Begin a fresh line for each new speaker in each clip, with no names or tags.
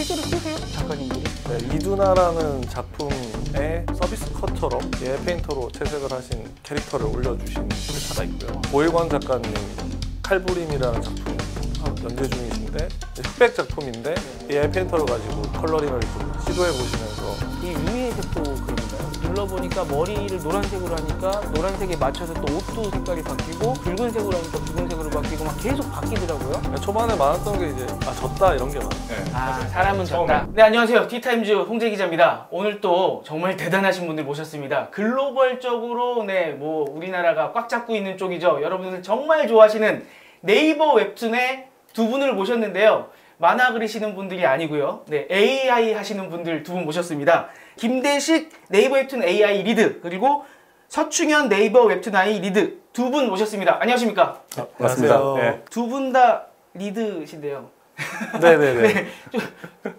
실제로 쓰세요? 작가님들이?
네, 이두나라는 작품의 서비스 컷처럼 얘 페인터로 채색을 하신 캐릭터를 올려주신 회사가 있고요. 고일관 작가님 칼부림이라는 작품 연재 중이신데 흑백 작품인데 AI 페인터를 가지고 컬러링을 좀 시도해 보시면서
이 유미의 세포 그림인가요? 눌러보니까 머리를 노란색으로 하니까 노란색에 맞춰서 또 옷도 색깔이 바뀌고 붉은색으로 하니까 붉은색으로 바뀌고 막 계속 바뀌더라고요.
초반에 많았던 게 이제 졌다 이런 게 많아요.
아, 사람은 졌다. 네, 안녕하세요. 티타임즈 홍재 기자입니다. 오늘 또 정말 대단하신 분들 모셨습니다. 글로벌적으로 뭐 우리나라가 꽉 잡고 있는 쪽이죠. 여러분들 정말 좋아하시는 네이버 웹툰의 두 분을 모셨는데요. 만화 그리시는 분들이 아니고요. 네, AI 하시는 분들 두 분 모셨습니다. 김대식 네이버 웹툰 AI 리드 그리고 서충현 네이버 웹툰 AI 리드 두 분 모셨습니다. 안녕하십니까?
반갑습니다.
네.
두 분 다 리드신데요.
네네네.
네, 좀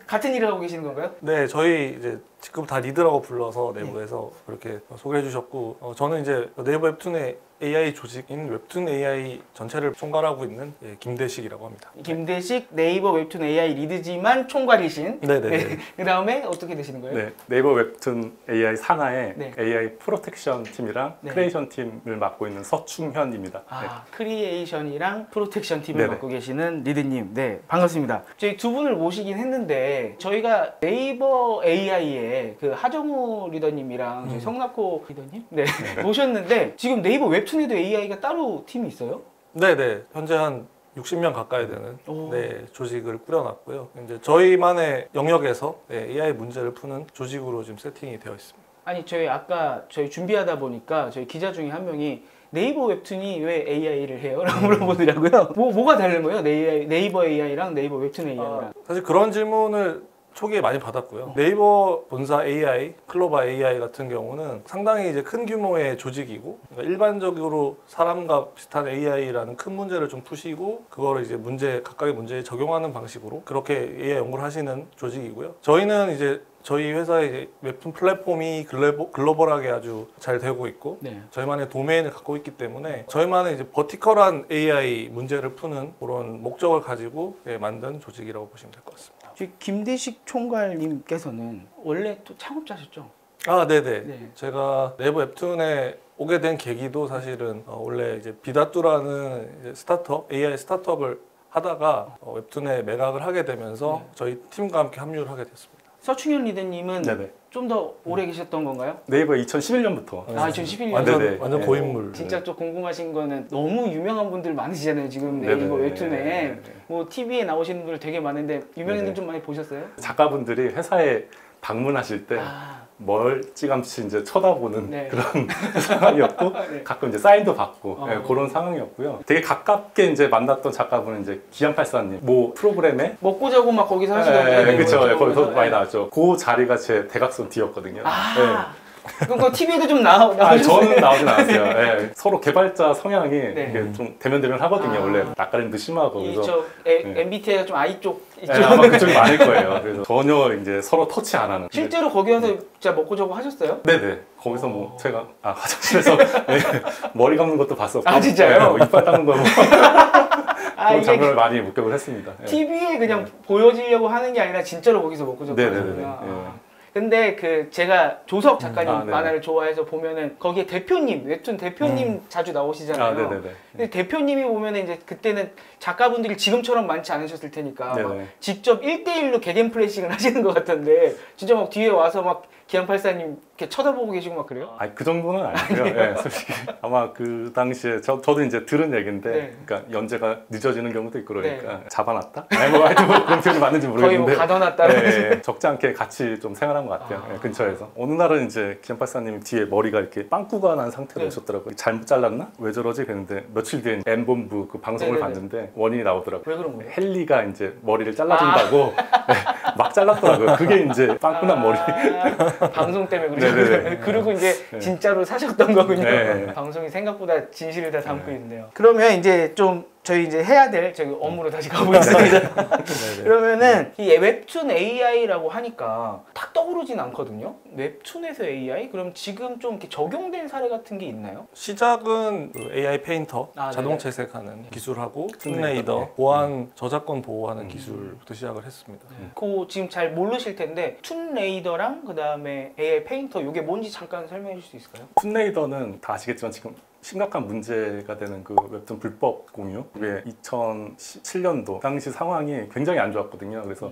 같은 일을 하고 계시는 건가요?
네, 저희 이제 지금 다 리드라고 불러서 내부에서 그렇게 소개해 주셨고 저는 이제 네이버 웹툰의 AI 조직인 웹툰 AI 전체를 총괄하고 있는 김대식이라고 합니다.
김대식 네이버 웹툰 AI 리드지만 총괄이신.
네네.
네. 그 다음에 어떻게 되시는 거예요?
네, 네이버 웹툰 AI 산하의
네.
AI 프로텍션 팀이랑
네.
크리에이션 팀을 맡고 있는 서충현입니다.
아, 크리에이션이랑 프로텍션 팀을
네네.
맡고 계시는 리드님. 네, 반갑습니다. 저희 두 분을 모시긴 했는데 저희가 네이버 AI에 그 하정우 리더님이랑 저희 성낙호 리더님 네, 모셨는데 지금 네이버 웹툰에도 AI가 따로 팀이 있어요?
네네. 현재 한 60명 가까이 되는
오.
조직을 꾸려놨고요. 이제 저희만의 영역에서 AI 문제를 푸는 조직으로 지금 세팅이 되어 있습니다.
아니 저희 준비하다 보니까 저희 기자 중에 한 명이 네이버 웹툰이 왜 AI를 해요? 라고 물어보더라고요. 뭐가 다른 거예요? 네이버 AI랑 네이버 웹툰 AI랑.
사실 그런 질문을 초기에 많이 받았고요. 네이버 본사 AI, 클로바 AI 같은 경우는 상당히 이제 큰 규모의 조직이고 그러니까 일반적으로 사람과 비슷한 AI라는 큰 문제를 좀 푸시고 그거를 이제 각각의 문제에 적용하는 방식으로 그렇게 AI 연구를 하시는 조직이고요. 저희는 이제 저희 회사의 웹툰 플랫폼이 글로벌하게 아주 잘 되고 있고
네.
저희만의 도메인을 갖고 있기 때문에 저희만의 이제 버티컬한 AI 문제를 푸는 그런 목적을 가지고 만든 조직이라고 보시면 될 것 같습니다.
김대식 총괄님께서는 원래 또 창업자셨죠?
아, 네네.
네.
제가 네이버 웹툰에 오게 된 계기도 사실은 원래 이제 비다뚜라는 이제 스타트업, AI 스타트업을 하다가 웹툰에 매각을 하게 되면서 저희 팀과 함께 합류를 하게 됐습니다.
서충현 리더님은
네네.
좀 더 오래 계셨던 건가요?
네이버 2011년부터.
아, 2011년.
완전
네.
고인물.
진짜 좀 궁금하신 거는 너무 유명한 분들 많으시잖아요. 지금 네이버
네네.
웹툰에.
네.
뭐 TV에 나오시는 분들 되게 많은데 유명인들
네네.
좀 많이 보셨어요?
작가분들이 회사에 방문하실 때
아,
멀찌감치 이제 쳐다보는
네.
그런 상황이었고
네.
가끔 이제 사인도 받고
어.
그런 상황이었고요. 되게 가깝게 이제 만났던 작가분은 이제 기안팔사님 모 프로그램에
먹고 자고 막 거기서 하시던데.
네, 그렇죠.
네,
거기서
네.
많이 나왔죠. 그 자리가 제 대각선 뒤였거든요.
아, 그럼 그 TV에도 좀 나오셨어요?
저는 나오진 않았어요. 네. 서로 개발자 성향이
네.
이게 좀 대면대면 하거든요.
아.
원래 낯가림도 심하고 그래서
MBTI가 좀 I 쪽 있죠?
네, 아마 그쪽이 많을 거예요. 그래서 전혀 이제 서로 터치 안 하는.
실제로 거기 와서 진짜 먹고 자고 하셨어요?
네네. 거기서 뭐 제가 화장실에서 네, 머리 감는 것도 봤었고.
아, 진짜요?
네, 이빨 닦는 거 뭐.
아,
그런
이게
장면을 많이 목격을 했습니다. 네.
TV에 그냥 보여지려고 하는 게 아니라 진짜로 거기서 먹고 자고
네네네네.
하셨구나.
네.
근데 제가 조석 작가님
아, 네.
만화를 좋아해서 보면은 거기에 대표님, 웹툰 대표님 자주 나오시잖아요.
아, 네네네.
근데 대표님이 보면은 이제 그때는 작가분들이 지금처럼 많지 않으셨을 테니까 막
네네.
직접 1대1로 개겐 플래싱을 하시는 것 같던데 진짜 막 뒤에 와서 막 기안팔사님 이렇게 쳐다보고 계시고 막 그래요?
아니 그 정도는 아니고요. 네, 솔직히 아마 그 당시에 저도 이제 들은 얘기인데,
네.
그러니까 연재가 늦어지는 경우도 있고 그러니까
네.
잡아놨다. 아니 뭐 하여튼 뭐 그런 표현이 맞는지
거의
모르겠는데.
뭐 가둬놨다는
네, 적지 않게 같이 좀 생활한 것 같아요. 네, 근처에서. 어느 날은 이제 기안팔사님이 뒤에 머리가 이렇게 빵꾸가 난 상태로
네.
오셨더라고요. 잘못 잘랐나? 왜 저러지? 그랬는데 며칠 뒤에 M본부 그 방송을
네네네.
봤는데 원인이 나오더라고요.
왜 그런 거예요?
헨리가 이제 머리를 잘라준다고 네, 막 잘랐더라고요. 그게 이제 빵꾸난 머리.
방송 때문에 그러죠.
네네네.
그리고 이제
네.
진짜로 사셨던 거군요.
네.
방송이 생각보다 진실을 다 담고 있네요. 그러면 이제 좀 저희 이제 해야 될 저희 업무로 다시 가보겠습니다.
네네.
그러면은 이 웹툰 AI라고 하니까 탁 떠오르진 않거든요. 웹툰에서 AI? 그럼 지금 좀 이렇게 적용된 사례 같은 게 있나요?
시작은 그 AI 페인터,
아,
자동
네네.
채색하는 기술하고 툰레이더,
툰레이더,
보안, 저작권 보호하는 기술부터 시작을 했습니다.
그거 지금 잘 모르실 텐데 툰레이더랑 그 다음에 AI 페인터 이게 뭔지 잠깐 설명해 줄 수 있을까요?
툰레이더는 다 아시겠지만 지금 심각한 문제가 되는 그 웹툰 불법 공유. 그게 2017년도 당시 상황이 굉장히 안 좋았거든요. 그래서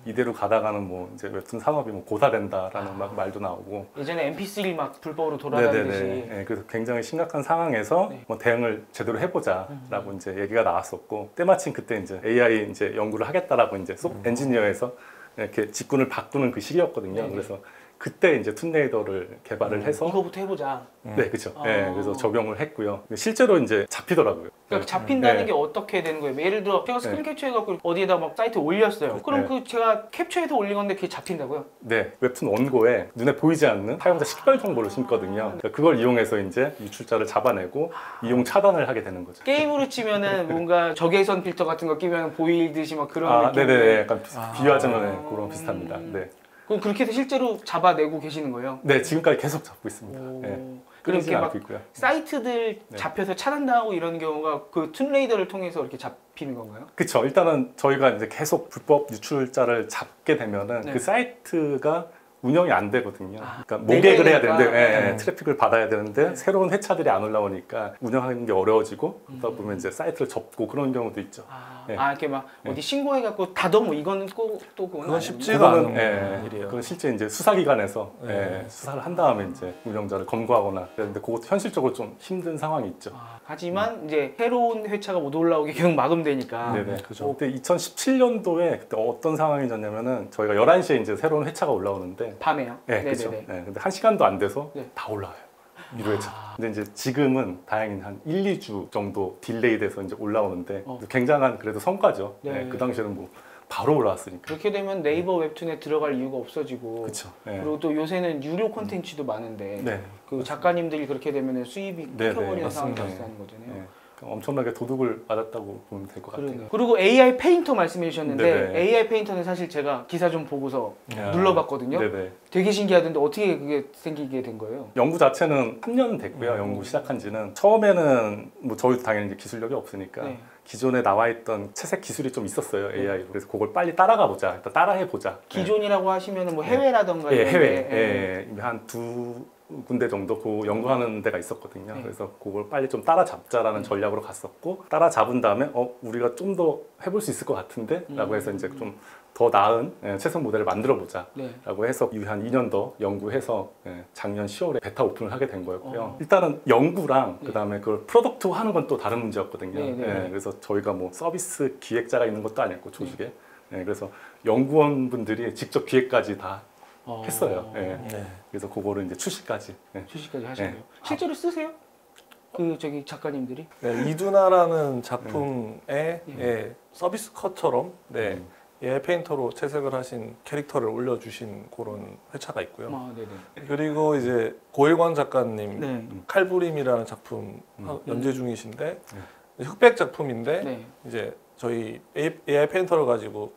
이대로 가다가는 뭐 이제 웹툰 산업이 뭐 고사된다라는 막 말도 나오고.
예전에 MP3 막 불법으로 돌아다니듯이.
네, 그래서 굉장히 심각한 상황에서
네.
뭐 대응을 제대로 해보자라고 이제 얘기가 나왔었고, 때마침 그때 이제 AI 이제 연구를 하겠다라고 이제 엔지니어에서 이렇게 직군을 바꾸는 그 시기였거든요.
네.
그래서 그때 이제 툰레이더를 개발을 해서
이거부터 해보자.
네, 그렇죠.
아.
네, 그래서 적용을 했고요. 실제로 이제 잡히더라고요.
그러니까 잡힌다는
네.
게 어떻게 되는 거예요? 예를 들어 제가 스크린 캡처해갖고 어디에다 막 사이트에 올렸어요. 그럼
네.
그 제가 캡처해서 올린 건데 그게 잡힌다고요?
네, 웹툰 원고에 눈에 보이지 않는 사용자 식별 정보를 심거든요. 그러니까 그걸 이용해서 이제 유출자를 잡아내고 이용 차단을 하게 되는 거죠.
게임으로 치면은 뭔가 적외선 필터 같은 거 끼면 보이듯이 막 그런 느낌.
네네, 약간 비유하자면 네, 그런 비슷합니다. 네.
그럼 그렇게 해서 실제로 잡아내고 계시는 거예요?
네, 지금까지 계속 잡고 있습니다.
오.
네.
그럼
끊이진
이렇게 막
않고 있고요.
사이트들
네.
잡혀서 차단당하고 이런 경우가 그 툰레이더를 통해서 이렇게 잡히는 건가요?
그렇죠. 일단은 저희가 이제 계속 불법 유출자를 잡게 되면은
네.
그 사이트가 운영이 안 되거든요. 그러니까
내려야
모객을 해야
되니까.
되는데
네.
트래픽을 받아야 되는데
네.
새로운 회차들이 안 올라오니까 운영하는 게 어려워지고 그러다 보면 이제 사이트를 접고 그런 경우도 있죠.
아,
네.
이렇게 막
네.
어디 신고해갖고 닫어 뭐 이거는 꼭 또 그건
그건
아니군요.
쉽지가 않은
그거는
일이에요.
그건 실제 이제 수사기관에서
네.
수사를 한 다음에 이제 운영자를 검거하거나 그런데 그것도 현실적으로 좀 힘든 상황이 있죠.
하지만 이제 새로운 회차가 못 올라오게 계속 막으면 되니까.
네네.
그죠.
그때 2017년도에 그때 어떤 상황이었냐면은 저희가 11시에 이제 새로운 회차가 올라오는데
밤에요.
네,
네네네.
그렇죠. 네, 근데 1시간도 안 돼서
네.
다 올라와요. 1회차. 근데 이제 지금은 다행히 한 1, 2주 정도 딜레이 돼서 이제 올라오는데 굉장한 그래도 성과죠.
네.
네, 그 당시에는 뭐 바로 올라왔으니까.
그렇게 되면 네이버 웹툰에 들어갈 이유가 없어지고.
그렇죠. 네.
그리고 또 요새는 유료 콘텐츠도 많은데
네.
그 작가님들이 그렇게 되면 수입이
네,
끊겨버리는
네,
상황이
맞습니다.
발생하는 거잖아요.
네. 그러니까 엄청나게 도둑을 맞았다고 보면 될 것 같아요.
그러네요. 그리고 AI 페인터 말씀해 주셨는데
네네.
AI 페인터는 사실 제가 기사 좀 보고서
아,
눌러봤거든요.
네네.
되게 신기하던데 어떻게 그게 생기게 된 거예요?
연구 자체는 3년 됐고요. 연구 시작한 지는 처음에는 뭐 저희도 당연히 이제 기술력이 없으니까
네.
기존에 나와 있던 채색 기술이 좀 있었어요. AI로. 그래서 그걸 빨리 따라가 보자. 일단 따라해 보자.
기존이라고 하시면은 뭐 해외라던가
예,
이런
해외.
데,
예, 한 두 군데 정도 그 연구하는 데가 있었거든요.
네.
그래서 그걸 빨리 좀 따라잡자라는 전략으로 갔었고 따라잡은 다음에 우리가 좀 더 해볼 수 있을 것 같은데 라고 해서 이제 좀 더 나은 채색 모델을 만들어 보자
네.
라고 해서 이후 한 2년 더 연구해서 작년 10월에 베타 오픈을 하게 된 거였고요. 일단은 연구랑
네.
그다음에 그걸 프로덕트화 하는 건 또 다른 문제였거든요.
네, 네, 네.
그래서 저희가 뭐 서비스 기획자가 있는 것도 아니었고 조직에 그래서 연구원분들이 직접 기획까지 다 했어요.
네.
그래서 그거를 이제 출시까지.
출시까지 하신
네.
거예요. 실제로 쓰세요? 그 저기 작가님들이?
네, 이두나라는 작품에
네.
예, 서비스 컷처럼 네, AI 페인터로 채색을 하신 캐릭터를 올려주신 그런 회차가 있고요.
아, 네네.
그리고 이제 고일관 작가님
네.
칼부림이라는 작품 연재 중이신데 흑백 작품인데
네.
이제 저희 AI 페인터를 가지고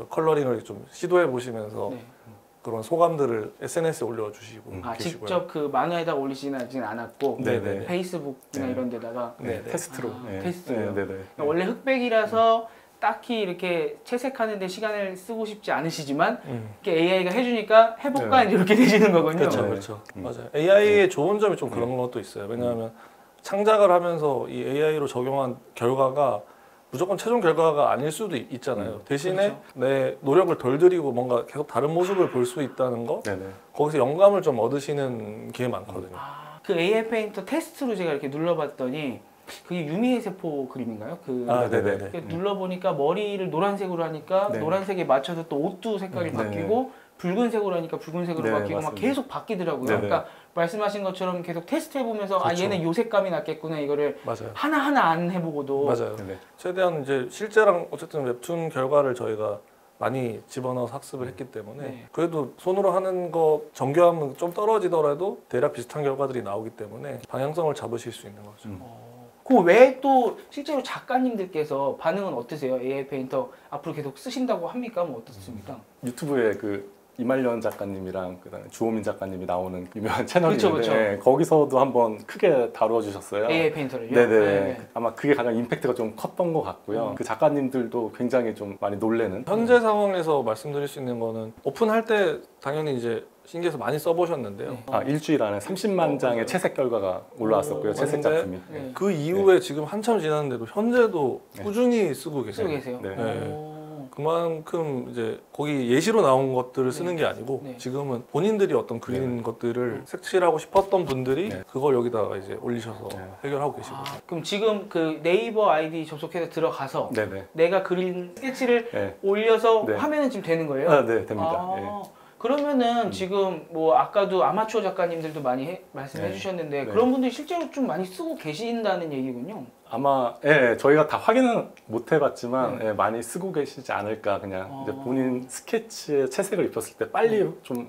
컬러링을 좀 시도해 보시면서
네.
그런 소감들을 SNS에 올려주시고
아,
계시고요.
직접 그 만화에다 올리지는 않았고
네네.
페이스북이나
네.
이런 데다가
네, 네.
테스트로.
테스트로요?
네네.
그러니까 원래 흑백이라서 딱히 이렇게 채색하는데 시간을 쓰고 싶지 않으시지만 이렇게 AI가 해주니까 해볼까
네.
이렇게 되시는 거군요.
그렇죠,
네.
그렇죠. 맞아요. AI의 좋은 점이 좀 그런 것도 있어요. 왜냐하면 창작을 하면서 이 AI로 적용한 결과가 무조건 최종 결과가 아닐 수도 있잖아요. 대신에
그렇죠.
내 노력을 덜 들이고 뭔가 계속 다른 모습을 볼 수 있다는 거,
네네.
거기서 영감을 좀 얻으시는 게 많거든요.
그 AI 페인터 테스트로 제가 이렇게 눌러봤더니 그게 유미의 세포 그림인가요?
네네네.
이렇게 눌러보니까 머리를 노란색으로 하니까
네.
노란색에 맞춰서 또 옷도 색깔이
네.
바뀌고 붉은색으로 하니까 붉은색으로
네,
바뀌고 막
맞습니다.
계속 바뀌더라고요.
네네.
그러니까 말씀하신 것처럼 계속 테스트 해보면서 아
그렇죠.
얘는 요 색감이 낫겠구나 이거를
맞아요.
하나하나 안 해보고도
맞아요.
네네.
최대한 이제 실제랑 어쨌든 웹툰 결과를 저희가 많이 집어넣어서 학습을 했기 때문에
네.
그래도 손으로 하는 거 정교함은 좀 떨어지더라도 대략 비슷한 결과들이 나오기 때문에 방향성을 잡으실 수 있는 거죠.
그 외에 또 실제로 작가님들께서 반응은 어떠세요? AI 페인터 앞으로 계속 쓰신다고 합니까? 뭐 어떻습니까?
유튜브에 그 이말년 작가님이랑 그다음에 주호민 작가님이 나오는 유명한 채널이
그쵸,
있는데
그쵸.
네, 거기서도 한번 크게 다루어 주셨어요.
AI 페인터를요?
네네.
네.
아마 그게 가장 임팩트가 좀 컸던 것 같고요. 그 작가님들도 굉장히 좀 많이 놀래는.
현재 상황에서 말씀드릴 수 있는 거는 오픈할 때 당연히 이제 신기해서 많이 써보셨는데요.
네.
일주일 안에 30만 장의 채색 결과가 올라왔었고요. 채색
근데
작품이.
네.
그 이후에 지금 한참 지났는데도 현재도
네.
꾸준히 쓰고 계세요.
쓰고 계세요?
네.
오.
그만큼 이제 거기 예시로 나온 것들을 쓰는 게 아니고
네.
지금은 본인들이 어떤 그린 것들을 색칠하고 싶었던 분들이
네.
그걸 여기다가 이제 올리셔서
네.
해결하고 계시고.
그럼 지금 그 네이버 아이디 접속해서 들어가서
네네.
내가 그린 스케치를
네.
올려서
네.
화면은 지금 되는 거예요?
네, 됩니다.
아, 그러면은 지금 뭐 아까도 아마추어 작가님들도 많이 말씀해
네.
주셨는데
네.
그런 분들이 실제로 좀 많이 쓰고 계신다는 얘기군요.
아마 저희가 다 확인은 못 해봤지만
네.
많이 쓰고 계시지 않을까 그냥 이제
아.
본인 스케치에 채색을 입혔을 때 빨리 좀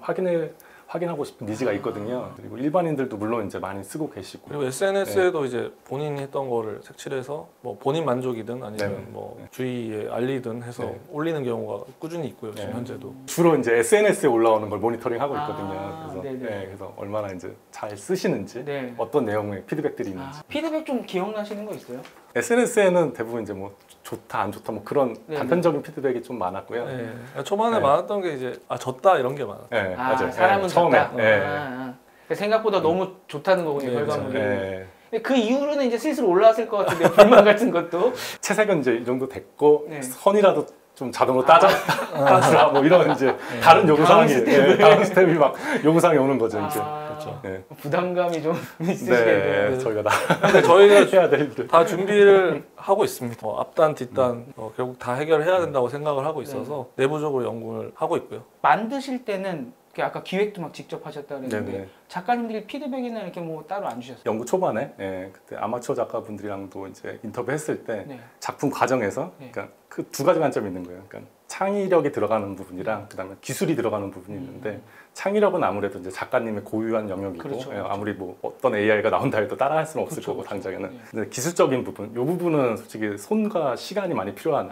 확인하고 싶은 니즈가 있거든요. 그리고 일반인들도 물론 이제 많이 쓰고 계시고.
그리고 SNS에도 이제 본인이 했던 거를 색칠해서 뭐 본인 만족이든 아니면
네.
뭐
네.
주위에 알리든 해서
네.
올리는 경우가 꾸준히 있고요. 지금
네.
현재도.
주로 이제 SNS에 올라오는 걸 모니터링 하고 있거든요.
아,
그래서,
네네.
그래서 얼마나 이제 잘 쓰시는지,
네.
어떤 내용의 피드백들이 있는지.
피드백 좀 기억나시는 거 있어요?
SNS에는 대부분 이제 뭐 좋다 안 좋다 뭐 그런
네네.
단편적인 피드백이 좀 많았고요.
네. 초반에
네.
많았던 게 이제 졌다 이런 게 많았어요.
네, 맞아요.
사람은
처음에.
좋다. 그러니까 생각보다 너무 좋다는 거군요,
네,
결과물이.
네.
근데 그 이후로는 이제 슬슬 올라왔을 것 같은데 불만 같은 것도.
채색은 이제 이 정도 됐고
네.
선이라도 좀 자동으로 따주라 뭐 이런 이제 다른 요구사항이 다음 스텝이 막 요구사항이 오는 거죠 이제.
그렇죠.
네.
부담감이 좀 있으시겠네요.
네, 저희가 다
근데 저희가
해야 될 일.
다 준비를 하고 있습니다. 앞단, 뒷단 결국 다 해결해야 된다고 생각을 하고 있어서 내부적으로 연구를 하고 있고요.
만드실 때는 아까 기획도 막 직접 하셨다 그랬는데
네네.
작가님들이 피드백이나 이렇게 뭐 따로 안 주셨어요?
연구 초반에 그때 아마추어 작가분들이랑도 이제 인터뷰했을 때
네.
작품 과정에서
네.
그러니까 그 두 가지 관점이 있는 거예요. 그러니까 창의력이 들어가는 부분이랑 그다음에 기술이 들어가는 부분이 있는데 창의력은 아무래도 이제 작가님의 고유한 영역이고
그렇죠, 그렇죠.
아무리 뭐 어떤 AI가 나온다 해도 따라할 수는 없을
그렇죠,
거고
그렇죠.
당장에는.
네.
근데 기술적인 부분, 이 부분은 솔직히 손과 시간이 많이 필요한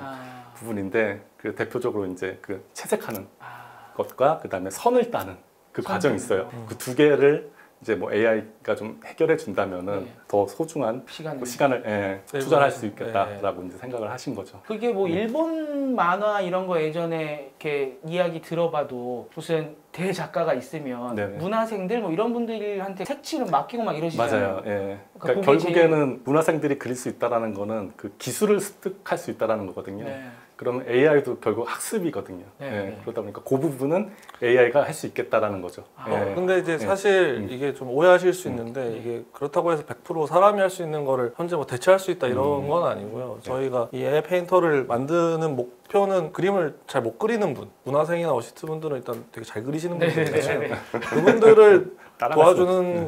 부분인데 그 대표적으로 이제 그 채색하는 것과 그다음에 선을 따는 그 과정이 있어요. 그 두 개를 이제 뭐 AI가 좀 해결해 준다면은
네.
더 소중한
시간을.
시간을 투자를 할 수 있겠다라고 이제 생각을 하신 거죠.
그게 뭐 일본 만화 이런 거 예전에 이렇게 이야기 들어봐도 무슨 대작가가 있으면
네네.
문화생들 뭐 이런 분들한테 색칠을 맡기고 막 이러시잖아요.
맞아요. 예.
그러니까
그러니까
그게
결국에는 문화생들이 그릴 수 있다라는 거는 그 기술을 습득할 수 있다라는 거거든요.
네.
그러면 AI도 결국 학습이거든요.
네,
예.
네.
그러다 보니까 그 부분은 AI가 할 수 있겠다라는 거죠. 예.
근데 이제
네.
사실 이게 좀 오해하실 수 있는데 이게 그렇다고 해서 100% 사람이 할 수 있는 거를 현재 뭐 대체할 수 있다 이런 건 아니고요. 저희가 이 AI 페인터를 만드는 목표는 그림을 잘 못 그리는 분, 문화생이나 어시스트 분들은 일단 되게 잘 그리시는 분들이잖아요.
네네네.
그분들을
따라갈 수
도와주는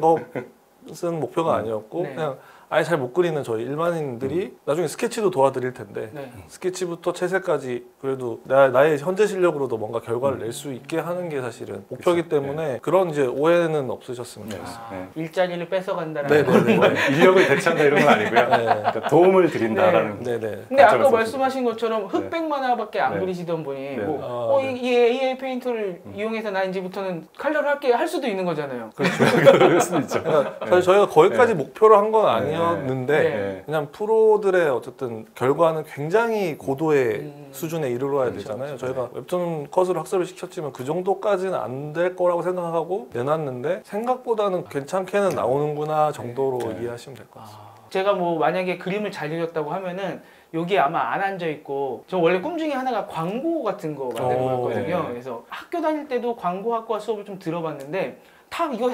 것은 목표가 아니었고
네.
그냥 아예 잘 못 그리는 저희 일반인들이 나중에 스케치도 도와드릴 텐데
네.
스케치부터 채색까지 그래도 나의 현재 실력으로도 뭔가 결과를 낼 수 있게 하는 게 사실은 목표이기 때문에 그런 이제 오해는 없으셨으면 좋겠어요.
일자리를 뺏어간다라는
네,
거.
네, 네.
뭐 인력을 대체한다 이런 건 아니고요.
네.
그러니까 도움을 드린다라는.
네, 네.
근데 아까
관점에서
말씀하신 것처럼 흑백 만화밖에 안
네.
그리시던 분이
네.
뭐,
네.
이 AI 페인터를 이용해서 나 이제부터는 컬러를 할게 할 수도 있는 거잖아요.
그럴 수도 있죠.
그러니까 사실 저희가 거기까지 목표로 한 건 아니었는데
네.
그냥 프로들의 어쨌든 결과는 굉장히 고도의 수준에 이르러야 되잖아요. 저희가 웹툰 컷으로 학습을 시켰지만 그 정도까지는 안 될 거라고 생각하고 내놨는데 생각보다는 괜찮게는 나오는구나 정도로 이해하시면 될 것 같습니다.
제가 뭐 만약에 그림을 잘 그렸다고 하면은 여기 아마 안 앉아 있고 저 원래 꿈 중에 하나가 광고 같은 거 만드는 거였거든요.
네.
그래서 학교 다닐 때도 광고학과 수업을 좀 들어봤는데 다 이거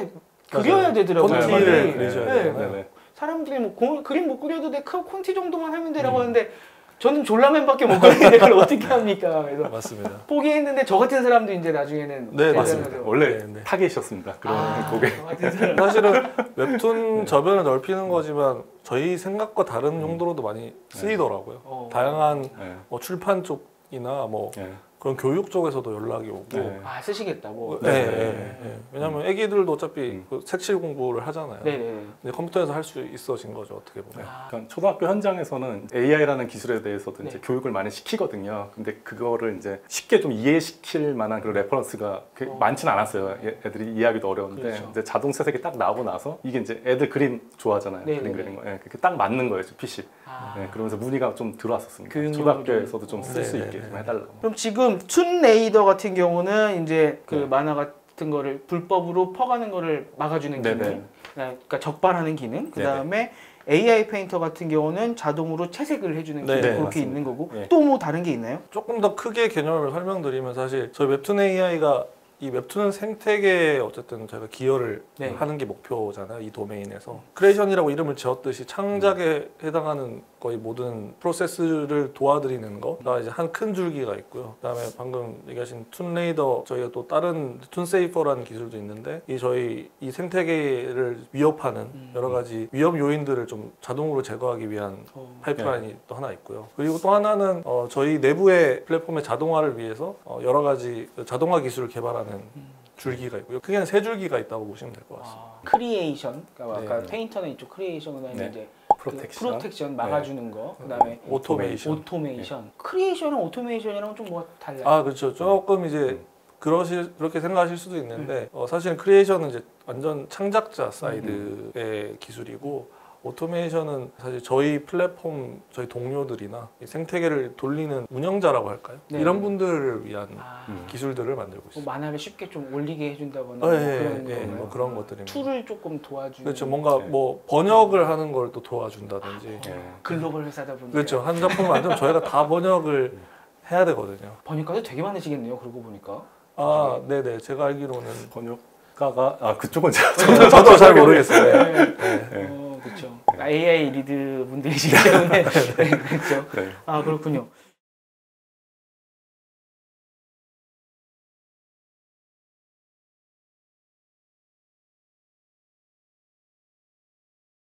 그려야 되더라고요.
콘티를
네.
그리셔야
네.
되잖아요.
네네.
사람들이 뭐 그림 못 그려도 돼 콘티 정도만 하면 되라고 하는데 저는 졸라맨밖에 못 그리는데 그걸 어떻게 합니까? 그래서
맞습니다.
포기했는데 저 같은 사람도 이제 나중에는
네,
되잖아요.
맞습니다. 원래
네, 네.
타겟이었습니다. 그런 고객.
저 같은 사람.
사실은 웹툰 저변을 넓히는 거지만 저희 생각과 다른 용도로도 많이 쓰이더라고요.
어.
다양한
네.
뭐 출판 쪽이나 뭐
네.
그런 교육 쪽에서도 연락이 오고
네.
아 쓰시겠다 뭐.
왜냐하면 애기들도 어차피 그 색칠 공부를 하잖아요.
네네.
근데 컴퓨터에서 할 수 있어진 거죠 어떻게 보면.
그러니까 초등학교 현장에서는 AI라는 기술에 대해서도
네.
이제 교육을 많이 시키거든요. 근데 그거를 이제 쉽게 좀 이해시킬 만한 그런 레퍼런스가 많지는 않았어요. 애들이 이해하기도 어려운데
그렇죠.
이제 자동 채색이 딱 나오고 나서 이게 이제 애들 그림 좋아하잖아요.
네,
그림
네,
그리는 거. 예, 그게 딱 맞는 거예요, PC.
아.
네, 그러면서 문의가 좀 들어왔었습니다.
교육용으로
초등학교에서도 좀 쓸 수
네,
있게
네,
좀 해달라고.
그럼 지금 툰 레이더 같은 경우는 이제 그
네.
만화 같은 거를 불법으로 퍼가는 거를 막아주는
네네.
기능, 그러니까 적발하는 기능. 그 다음에 AI 페인터 같은 경우는 자동으로 채색을 해주는 기능
네,
그렇게
맞습니다.
있는 거고
네.
또 뭐 다른 게 있나요?
조금 더 크게 개념을 설명드리면 사실 저희 웹툰 AI가 이 웹툰 생태계에 어쨌든 저희가 기여를
네.
하는 게 목표잖아요. 이 도메인에서 크리에이션이라고 이름을 지었듯이 창작에 해당하는 거의 모든 프로세스를 도와드리는 거가 이제 한 큰 줄기가 있고요. 그다음에 방금 얘기하신 툰레이더 저희가 또 다른 툰세이퍼라는 기술도 있는데 이 저희 이 생태계를 위협하는 여러 가지 위험 요인들을 좀 자동으로 제거하기 위한 파이프라인이 또 하나 있고요. 그리고 또 하나는 저희 내부의 플랫폼의 자동화를 위해서 여러 가지 자동화 기술을 개발하는 줄기가 있고요. 크게는 세 줄기가 있다고 보시면 될 것 같습니다.
크리에이션, 그러니까 아까
네.
페인터는 이쪽 크리에이션, 그다음에
네.
이제
프로텍션.
프로텍션 막아주는 거, 그다음에
오토메이션.
오토메이션. 크리에이션은 오토메이션이랑 좀 뭐가 달라요?
아 그렇죠. 조금 이제 그렇게 생각하실 수도 있는데 사실은 크리에이션은 이제 완전 창작자 사이드의 기술이고 오토메이션은 사실 저희 플랫폼 저희 동료들이나 이 생태계를 돌리는 운영자라고 할까요?
네.
이런 분들을 위한
아,
기술들을 만들고
뭐
있습니다.
만화를 쉽게 좀 올리게 해준다거나
어,
뭐
예,
그런
예,
건가요?
뭐 그런 것들입니다.
툴을 조금 도와주는.
그렇죠. 뭔가
네.
뭐 번역을 하는 걸 또 도와준다든지.
예.
글로벌 회사다 보니까.
그렇죠. 한 작품 만들면 저희가 다 번역을 해야 되거든요.
번역가도 되게 많으시겠네요. 그러고 보니까.
아, 네네. 제가 알기로는
번역가가 그쪽은
저도 잘 모르겠어요. 네.
그렇죠. AI 리드 분들이시기 때문에. 네, 그렇죠.
네.
아 그렇군요.